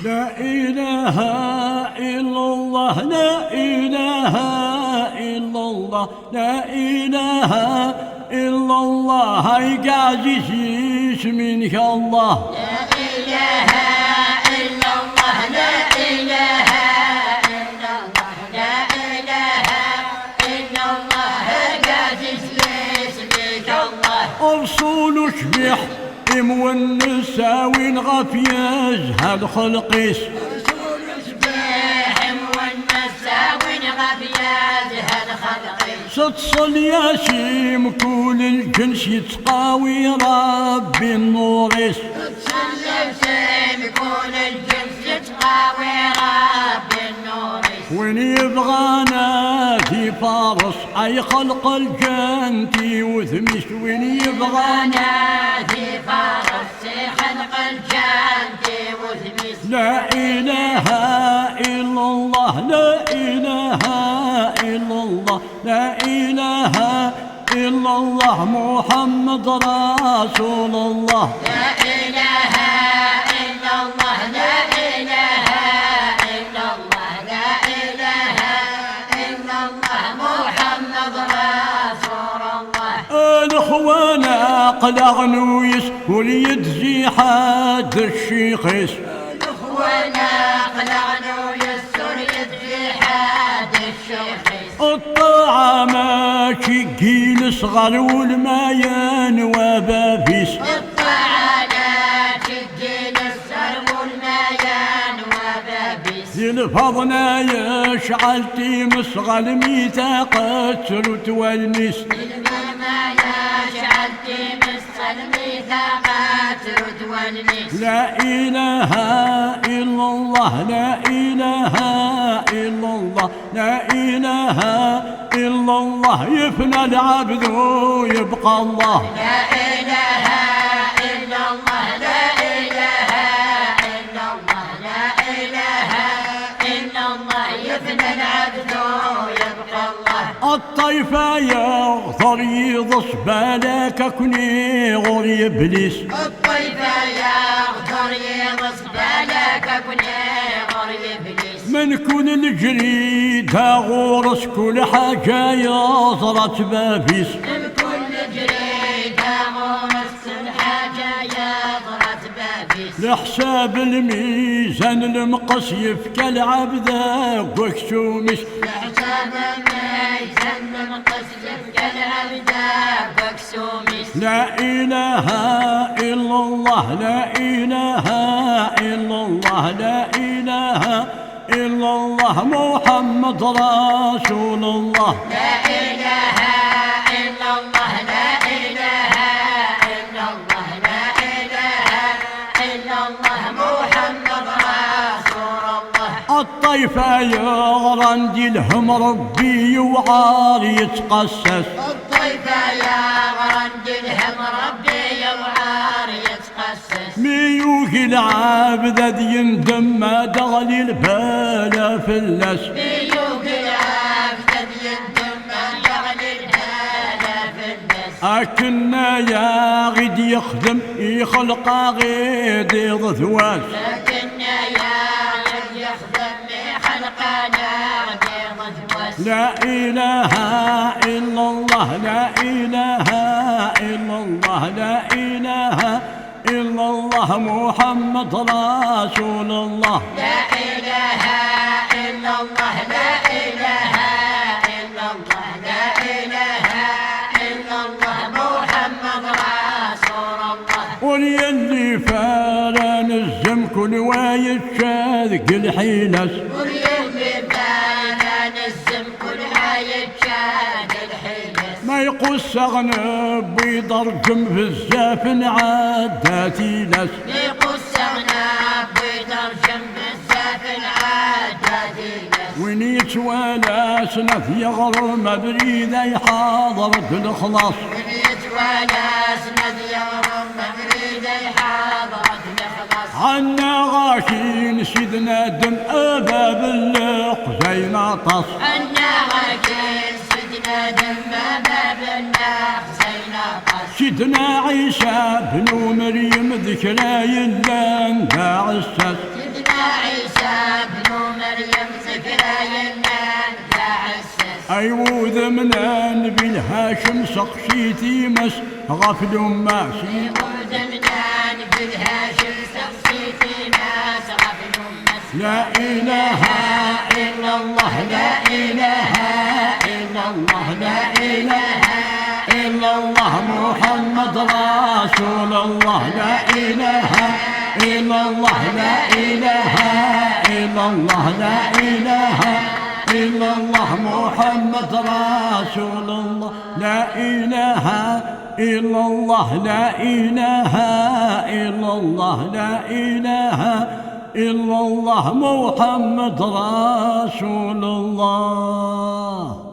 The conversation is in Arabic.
لا إله إلا الله لا إله إلا الله لا إله إلا الله يقعزيش منك الله لا إله إلا الله لا إله إلا الله لا إله إلا الله يقعزيش منك الله أرسول شبيح مونسة وين غفياج هالخلقيس رسول شبيح مونسة وين غفياج هالخلقيس ستصل يا شيم كل الجنس يتقاوي ربي النوريس تتصل شيم كل الجنس يتقاوي ربي النوريس وين يبغانا في فارس أي خلق الجنتي وثمش وين يبغانا في فارس خلق الجنة وثميس لا إله إلا الله لا إله إلا الله لا إله إلا الله محمد رسول الله لا إله إلا الله لا إله إلا الله لا إله إلا الله محمد رسول الله الأخوانا قلع نويس وليدزي حد الشيخيس الأخوانا قلعنا ويسر يدفي حد الشيخ الطاعة ماشي جيل صغر والمايان وبابيس الطعنات الدين السرب والميان وبابيس الفضنا يشعلتي مصغى الميثاق تسرت والنس ما يشعلتي مسخ الميثاقات رد والنس لا إله إلا الله لا إله إلا الله لا إله إلا الله يفنى العبد ويبقى الله لا إله إلا الله لا إله إلا الله لا إله إلا الله يفنى العبد ويبقى الله الطيفة يغثر يضص بالك كني غور إبليس الطيفة يا غدر يغصب بالك كني غر إبليس من كل الجريد غورس كل حاجة يصرت بابيس من كل جريد غرس الحاجة يا ضرت بابيس لحساب الميزان المقص يفكى العبد وكسومش لحساب الميزان المقصد كالعبد بكسوميس لا إله إلا الله لا إله إلا الله لا إله إلا الله محمد رسول الله لا إله إلا الله لا إله إلا الله لا إله إلا الله محمد رسول الله الطيفة يغرند لهم ربي وعار يتقسس الطيفة يا غرند الهم ربي يوعار يتقسس ميوك العابد ذي يندم ما دغلي البلا في اللس بيوك العبد يندم يغلي الهالة في الناس أكنا يا غد يخدم يخلق غيد ضثواس لكن يا غد يخدم خلقنا غدير ضجوس لا إله إلا الله لا إله إلا الله لا إله إلا الله محمد رسول الله لا إله إلا الله لا إله إلا الله لا إله إلا الله محمد رسول الله وليلي فاران الزم كل وايد شاذق الحيلس واليوم بانا نزم كل حاجة شاد الحيلس ما يقص أغنب ويضرجم في الزاف عاداتي لس يقص أغناب ويترجم بالزاف العادات لس وين يتوالى سنة يغرم بريد حاضرة الخلاص يتوالى سند يوم مريد حاضرة الإخلاص عنا غاشين سيدنا دم أباب اللق زي ناطس عنا غاكين سيدنا دم باب الناخ زينا قص سيدنا عيسى بن مريم ذكرى يلان داع السس سيدنا عيسى ابن مريم زكريا تعسس أيوذ من النبي الهاشم سقسيتي مس غفل ماسي وزمنان بالهاشم سقسيتي ناس غفل مس لا إله إلا الله لا إله إلا الله لا إله إلا الله محمد رسول الله لا إله إلا الله لا إله إلا الله لا إله إلا الله محمد رسول الله لا إله إلا الله لا إله إلا الله لا إله إلا الله محمد رسول الله.